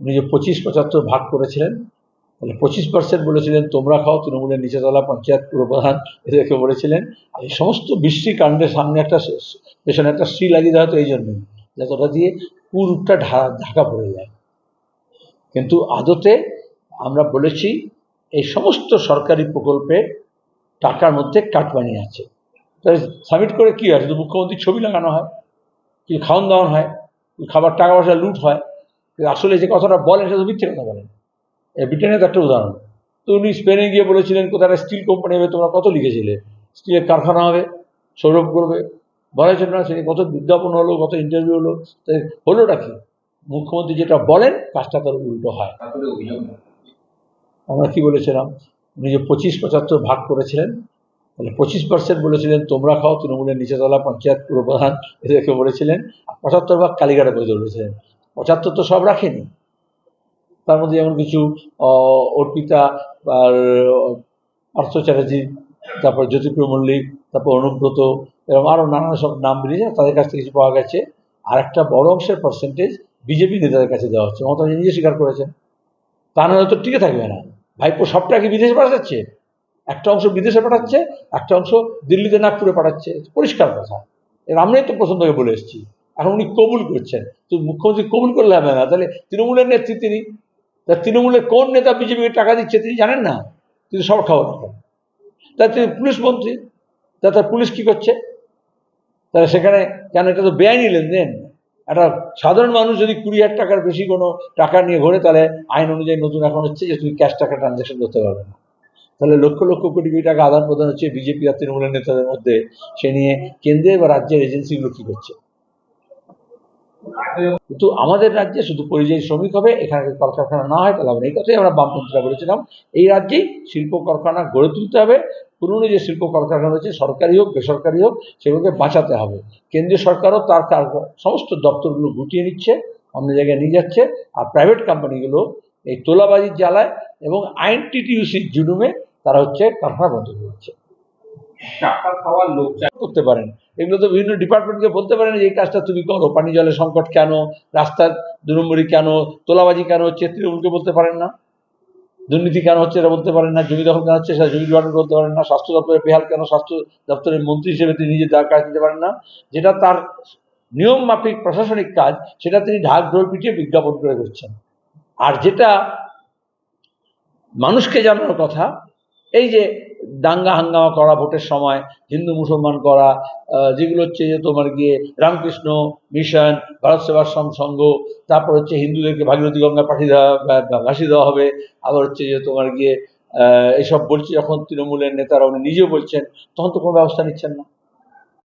উনি যে 25-75 ভাগ করেছিলেন, তাহলে 25% বলেছিলেন তোমরা খাও, তৃণমূলের নিচেতলা পঞ্চায়েত পুরপ্রধান এদেরকে বলেছিলেন। আর এই সমস্ত বৃষ্টি কাণ্ডের সামনে একটা পেছনে একটা শ্রী লাগিয়ে দেওয়া হতো এই জন্যই, যাতে ওটা দিয়ে পুরোটা ঢাকা পড়ে যায়। কিন্তু আদতে আমরা বলেছি এই সমস্ত সরকারি প্রকল্পে টাকার মধ্যে কাটমানি আছে। তাহলে সাবমিট করে কি হয়? শুধু মুখ্যমন্ত্রীর ছবি লাগানো হয়, কি খাওয়ান দাওয়ান হয়, খাবার টাকা পয়সা লুট হয়। আসলে যে কথাটা বলেন সেটা মিথ্যে কথা বলেন। ব্রিটেনের তো একটা উদাহরণ, তো উনি স্পেনে গিয়ে বলেছিলেন কোথায় স্টিল কোম্পানি হবে, তোমরা কত লিখেছিলে স্টিলের কারখানা হবে, সৌরভ করবে, বলেছেন না? সেটা কত বিজ্ঞাপন হলো, কত ইন্টারভিউ হলো, হলোটা কি? মুখ্যমন্ত্রী যেটা বলেন কাজটা তার উল্টো হয়। আমরা কি বলেছিলাম? উনি যে 25-75 ভাগ করেছিলেন, তাহলে 25% বলেছিলেন তোমরা খাও, তৃণমূলের নিচেতলা পঞ্চায়েত পুরপ্রধান এদেরকে বলেছিলেন। 75 ভাগ কালীঘাটে বসে বলেছিলেন। 75 তো সব রাখেনি, তার মধ্যে যেমন কিছু অর্পিতা আর পার্থ চ্যাটার্জি, তারপর জ্যোতিপ্রিয় মল্লিক, তারপর অনুব্রত, এবং আরও নানান সব নাম বেরিয়েছে, তাদের কাছ থেকে কিছু পাওয়া গেছে। আর একটা বড় অংশের পার্সেন্টেজ বিজেপি নেতাদের কাছে দেওয়া হচ্ছে। মমতা নিজে স্বীকার করেছেন। তা নাহলে তো টিকে থাকবে না। ভাইপো সবটা কি বিদেশে পাঠাচ্ছে? একটা অংশ বিদেশে পাঠাচ্ছে, একটা অংশ দিল্লিতে নাগপুরে পাঠাচ্ছে, পরিষ্কার কথা। এর আমরাই তো প্রথম থেকে বলে এসেছি। এখন উনি কবুল করছেন, তো মুখ্যমন্ত্রী কবুল করলে হবে না। তাহলে তৃণমূলের নেত্রী তিনি, তা তৃণমূলের কোন নেতা বিজেপিকে টাকা দিচ্ছে তিনি জানেন না? তিনি সব খবর রাখেন। তাই তিনি পুলিশ মন্ত্রী, তা তার পুলিশ কি করছে? তাহলে সেখানে কেন? এটা তো বেআইনি লেনদেন। একটা সাধারণ মানুষ যদি 20,000 টাকার বেশি কোনো টাকা নিয়ে ঘোরে, তাহলে আইন অনুযায়ী নতুন এখন হচ্ছে যে তুমি ক্যাশ টাকা ট্রানজাকশন করতে পারবে না। তাহলে লক্ষ লক্ষ কোটি কোটি টাকা আদান প্রদান হচ্ছে বিজেপি আর তৃণমূলের নেতাদের মধ্যে। সে নিয়ে কেন্দ্রের বা রাজ্যের এজেন্সিগুলো কি করছে? কিন্তু আমাদের রাজ্যে শুধু পরিযায়ী শ্রমিক হবে, এখানে কলকারখানা না হয় তাহলে হবে না। এই কথাই আমরা বামপন্থীরা বলেছিলাম। এই রাজ্যেই শিল্প কারখানা গড়ে তুলতে হবে। পুরনো যে শিল্প কলকারখানা রয়েছে, সরকারি হোক বেসরকারি হোক, সেগুলোকে বাঁচাতে হবে। কেন্দ্রীয় সরকারও তার সমস্ত দপ্তরগুলো গুটিয়ে নিচ্ছে, অন্য জায়গায় নিয়ে যাচ্ছে। আর প্রাইভেট কোম্পানিগুলো এই তোলাবাজির জ্বালায় এবং আইন টিটিউসির জুলুমে তারা হচ্ছে কারখানা বন্ধ করছে। টাকা খাওয়ার লোক করতে পারেন, এগুলো তো বিভিন্ন ডিপার্টমেন্টকে বলতে পারেন যে এই কাজটা তুমি করো। পানি জলের সংকট কেন, রাস্তার 2 নম্বরই কেন, তোলাবাজি কেন হচ্ছে, তৃণমূলকে বলতে পারেন না। দুর্নীতি কেন হচ্ছে এটা বলতে পারেন না। জমি দখল কেন হচ্ছে সেটা জমি ডিপার্টমেন্ট বলতে পারেন না। স্বাস্থ্য দপ্তরের বেহাল কেন, স্বাস্থ্য দপ্তরের মন্ত্রী হিসেবে তিনি নিজে কাজ দিতে পারেন না। যেটা তার নিয়ম মাফিক প্রশাসনিক কাজ, সেটা তিনি ঢাক ঢোল পিটিয়ে বিজ্ঞাপন করে করছেন। আর যেটা মানুষকে জানানোর কথা, এই যে দাঙ্গা হাঙ্গামা করা ভোটের সময়, হিন্দু মুসলমান করা, যেগুলো হচ্ছে যে তোমার গিয়ে রামকৃষ্ণ মিশন, ভারত সেবাশ্রম সংঘ, তারপর হচ্ছে হিন্দুদেরকে ভাগীরথী গঙ্গা পাঠিয়ে দেওয়া, ভাসিয়ে দেওয়া হবে, আবার হচ্ছে যে তোমার গিয়ে এসব বলছে যখন তৃণমূলের নেতারা উনি নিজেও বলছেন, তখন তো কোনো ব্যবস্থা নিচ্ছেন না।